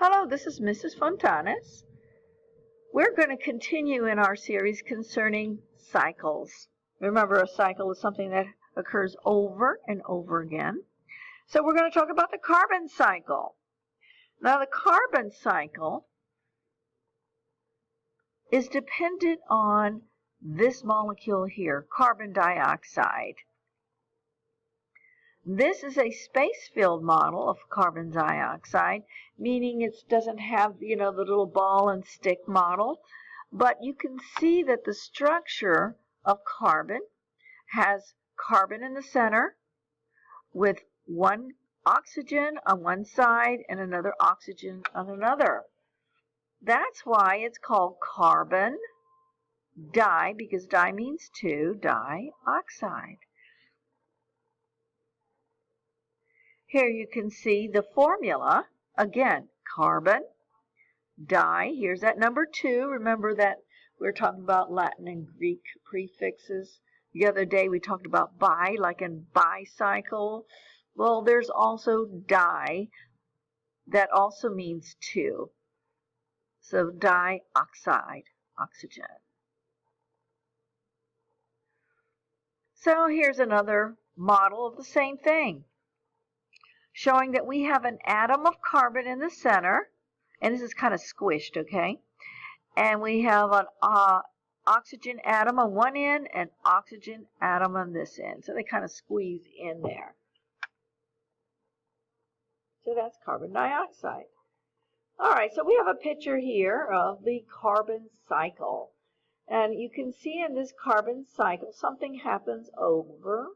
Hello, this is Mrs. Fontanes. We're going to continue in our series concerning cycles. Remember, a cycle is something that occurs over and over again. So we're going to talk about the carbon cycle. Now, the carbon cycle is dependent on this molecule here, carbon dioxide. This is a space-filled model of carbon dioxide, meaning it doesn't have, the little ball and stick model. But you can see that the structure of carbon has carbon in the center with one oxygen on one side and another oxygen on another. That's why it's called carbon di, because di means two, dioxide. Here you can see the formula. Again, carbon, di. Here's that number 2. Remember that we were talking about Latin and Greek prefixes. The other day we talked about bi, like in bicycle. Well, there's also di. That also means 2. So dioxide, oxygen. So here's another model of the same thing, showing that we have an atom of carbon in the center, and this is kind of squished, okay? And we have an oxygen atom on one end and oxygen atom on this end. So they kind of squeeze in there. So that's carbon dioxide. All right, so we have a picture here of the carbon cycle. And you can see in this carbon cycle, something happens over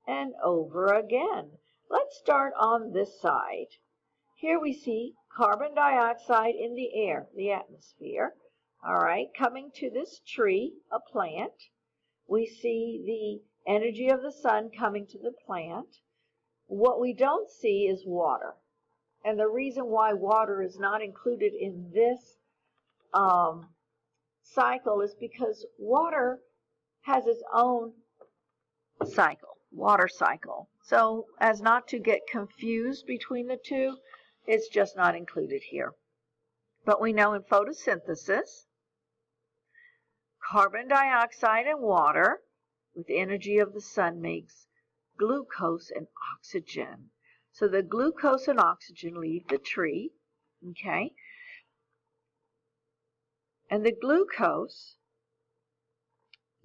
and over again. Let's start on this side. Here we see carbon dioxide in the air, the atmosphere. All right, coming to this tree, a plant. We see the energy of the sun coming to the plant. What we don't see is water. And the reason why water is not included in this cycle is because water has its own cycle, water cycle. So as not to get confused between the two, it's just not included here. But we know in photosynthesis, carbon dioxide and water with the energy of the sun makes glucose and oxygen. So the glucose and oxygen leave the tree, okay? And the glucose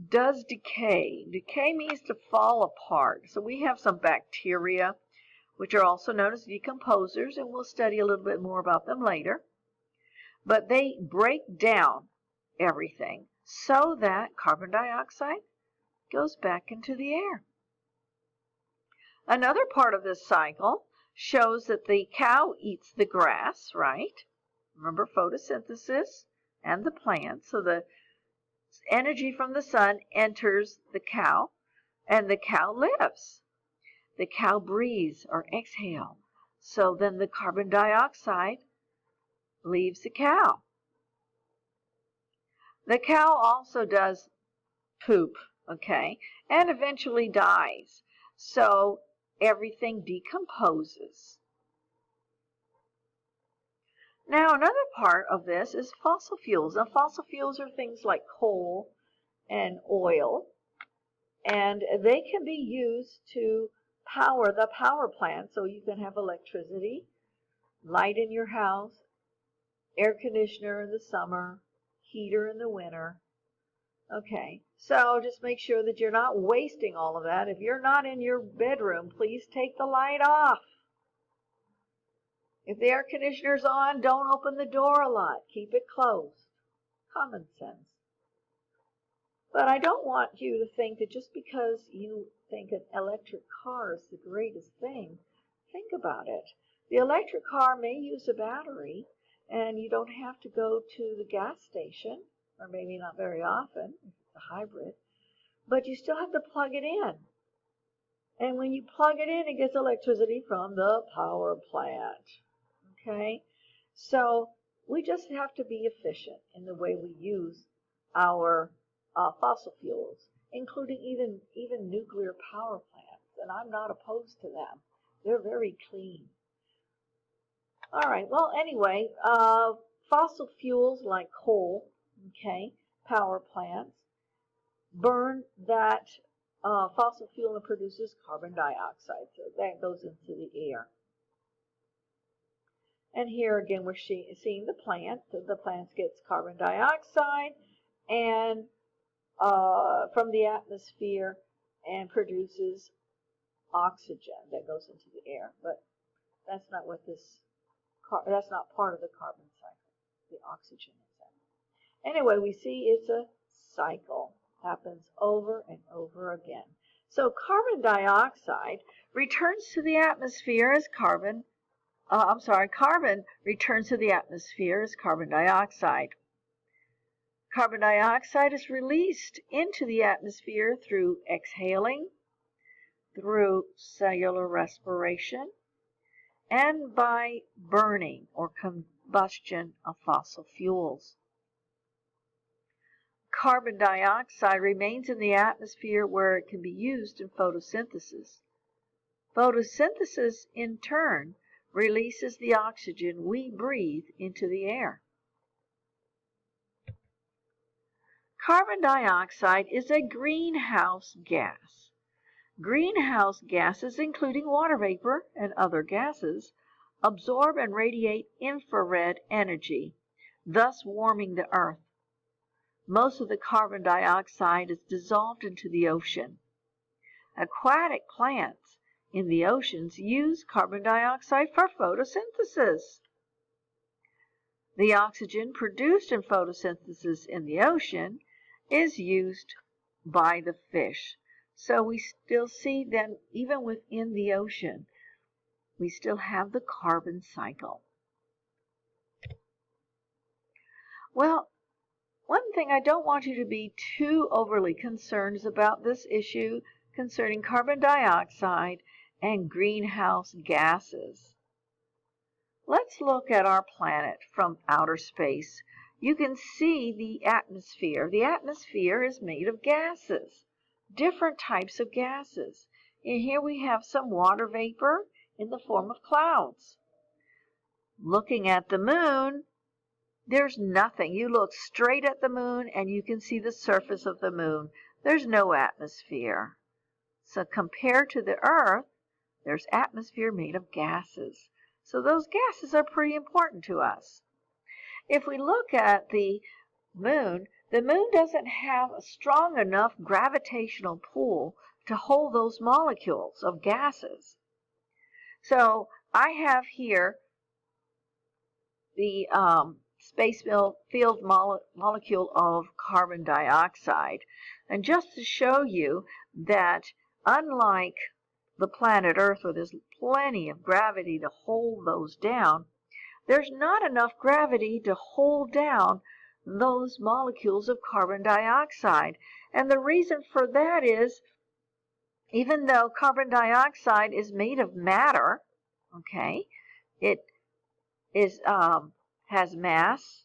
does decay. Decay means to fall apart. So we have some bacteria, which are also known as decomposers, and we'll study a little bit more about them later. But they break down everything so that carbon dioxide goes back into the air. Another part of this cycle shows that the cow eats the grass, right? Remember photosynthesis and the plant. So the energy from the sun enters the cow, and the cow lives. The cow breathes or exhales. So then the carbon dioxide leaves the cow. The cow also does poop, okay, and eventually dies. So everything decomposes. Now another part of this is fossil fuels. Now fossil fuels are things like coal and oil, and they can be used to power the power plant, so you can have electricity, light in your house, air conditioner in the summer, heater in the winter. Okay, so just make sure that you're not wasting all of that. If you're not in your bedroom, please take the light off. If the air conditioner's on, don't open the door a lot. Keep it closed. Common sense. But I don't want you to think that just because you think an electric car is the greatest thing, think about it. The electric car may use a battery, and you don't have to go to the gas station, or maybe not very often, if it's a hybrid, but you still have to plug it in. And when you plug it in, it gets electricity from the power plant. Okay? So we just have to be efficient in the way we use our fossil fuels, including even nuclear power plants. And I'm not opposed to them. They're very clean. All right, well, anyway, fossil fuels like coal, okay, power plants, burn that fossil fuel and produces carbon dioxide. So that goes into the air. And here again, we're seeing the plant. So the plant gets carbon dioxide and from the atmosphere and produces oxygen that goes into the air. But that's not what that's not part of the carbon cycle. The oxygen is that. Anyway, we see it's a cycle. Happens over and over again. So carbon dioxide returns to the atmosphere as carbon returns to the atmosphere as carbon dioxide. Carbon dioxide is released into the atmosphere through exhaling, through cellular respiration, and by burning or combustion of fossil fuels. Carbon dioxide remains in the atmosphere where it can be used in photosynthesis. Photosynthesis, in turn, releases the oxygen we breathe into the air. Carbon dioxide is a greenhouse gas. Greenhouse gases, including water vapor and other gases, absorb and radiate infrared energy, thus warming the earth. Most of the carbon dioxide is dissolved into the ocean. Aquatic plants in the oceans use carbon dioxide for photosynthesis. The oxygen produced in photosynthesis in the ocean is used by the fish. So we still see then, even within the ocean, we still have the carbon cycle. Well, one thing I don't want you to be too overly concerned is about this issue concerning carbon dioxide and greenhouse gases. Let's look at our planet from outer space. You can see the atmosphere. The atmosphere is made of gases, different types of gases. And here we have some water vapor in the form of clouds. Looking at the moon, there's nothing. You look straight at the moon and you can see the surface of the moon. There's no atmosphere. So compared to the Earth, there's atmosphere made of gases. So those gases are pretty important to us. If we look at the moon doesn't have a strong enough gravitational pull to hold those molecules of gases. So I have here the space field molecule of carbon dioxide. And just to show you that unlike the planet Earth, where there's plenty of gravity to hold those down, there's not enough gravity to hold down those molecules of carbon dioxide. And the reason for that is, even though carbon dioxide is made of matter, okay, it is has mass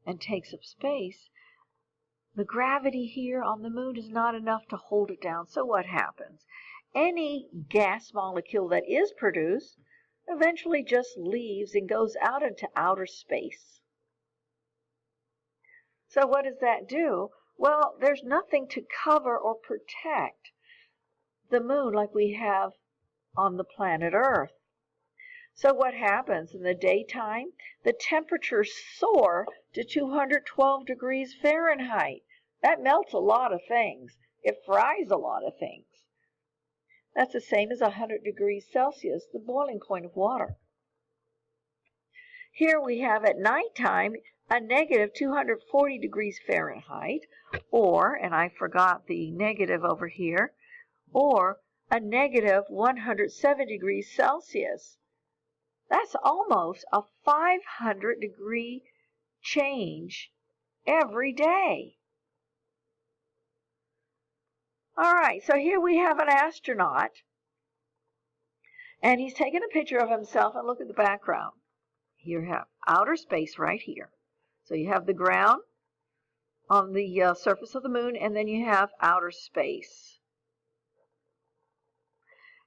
and takes up space, the gravity here on the moon is not enough to hold it down. So what happens? Any gas molecule that is produced eventually just leaves and goes out into outer space. So what does that do? Well, there's nothing to cover or protect the moon like we have on the planet Earth. So what happens in the daytime? The temperatures soar to 212 degrees Fahrenheit. That melts a lot of things. It fries a lot of things. That's the same as 100 degrees Celsius, the boiling point of water. Here we have at nighttime a negative 240 degrees Fahrenheit, or, and I forgot the negative over here, or a negative 107 degrees Celsius. That's almost a 500-degree change every day. All right, so here we have an astronaut, and he's taking a picture of himself, and look at the background. Here you have outer space right here. So you have the ground on the surface of the moon, and then you have outer space.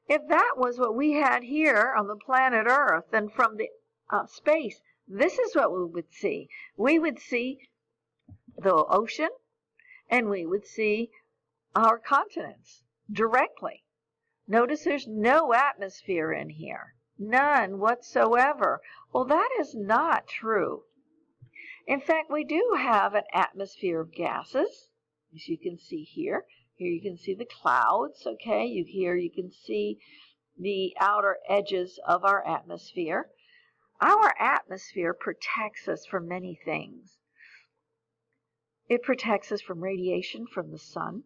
If that was what we had here on the planet Earth, then from the space, this is what we would see. We would see the ocean, and we would see our continents directly. Notice there's no atmosphere in here. None whatsoever. Well, that is not true. In fact, we do have an atmosphere of gases, as you can see here. Here you can see the clouds, okay? Here you can see the outer edges of our atmosphere. Our atmosphere protects us from many things. It protects us from radiation from the sun.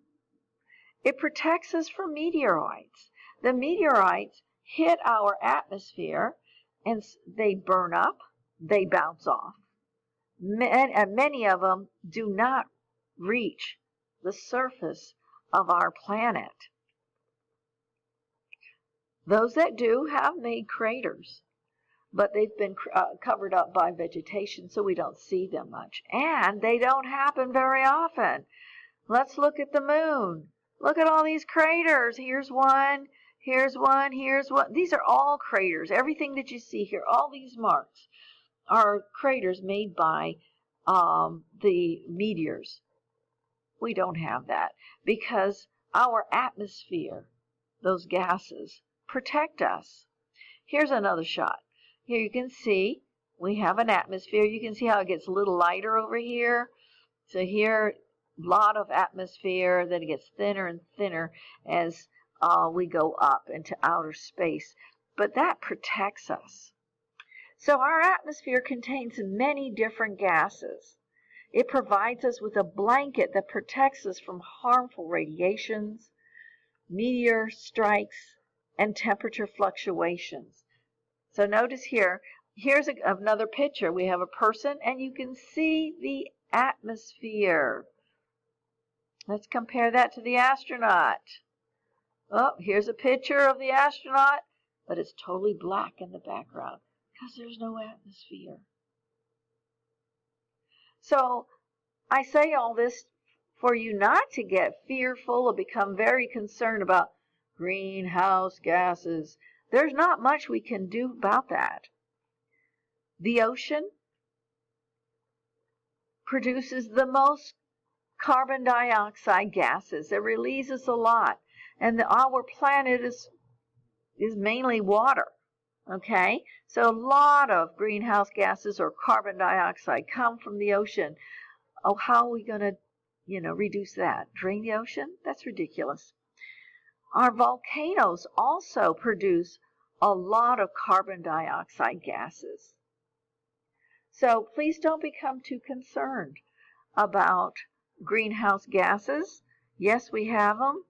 It protects us from meteorites. The meteorites hit our atmosphere and they burn up, they bounce off. And many of them do not reach the surface of our planet. Those that do have made craters, but they've been covered up by vegetation, so we don't see them much. And they don't happen very often. Let's look at the moon. Look at all these craters. Here's one, here's one, here's one. These are all craters. Everything that you see here, all these marks, are craters made by the meteors. We don't have that because our atmosphere, those gases, protect us. Here's another shot. Here you can see we have an atmosphere. You can see how it gets a little lighter over here. So here, a lot of atmosphere, then it gets thinner and thinner as we go up into outer space. But that protects us. So our atmosphere contains many different gases. It provides us with a blanket that protects us from harmful radiations, meteor strikes, and temperature fluctuations. So notice here, here's another picture. We have a person, and you can see the atmosphere. Let's compare that to the astronaut. Oh, here's a picture of the astronaut, but it's totally black in the background because there's no atmosphere. So I say all this for you not to get fearful or become very concerned about greenhouse gases. There's not much we can do about that. The ocean produces the most carbon dioxide gases. It releases a lot. And our planet is mainly water. Okay? So a lot of greenhouse gases or carbon dioxide come from the ocean. Oh, how are we going to, reduce that? Drain the ocean? That's ridiculous. Our volcanoes also produce a lot of carbon dioxide gases. So please don't become too concerned about greenhouse gases. Yes, we have them.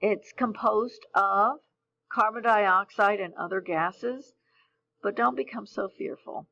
It's composed of carbon dioxide and other gases, but don't become so fearful.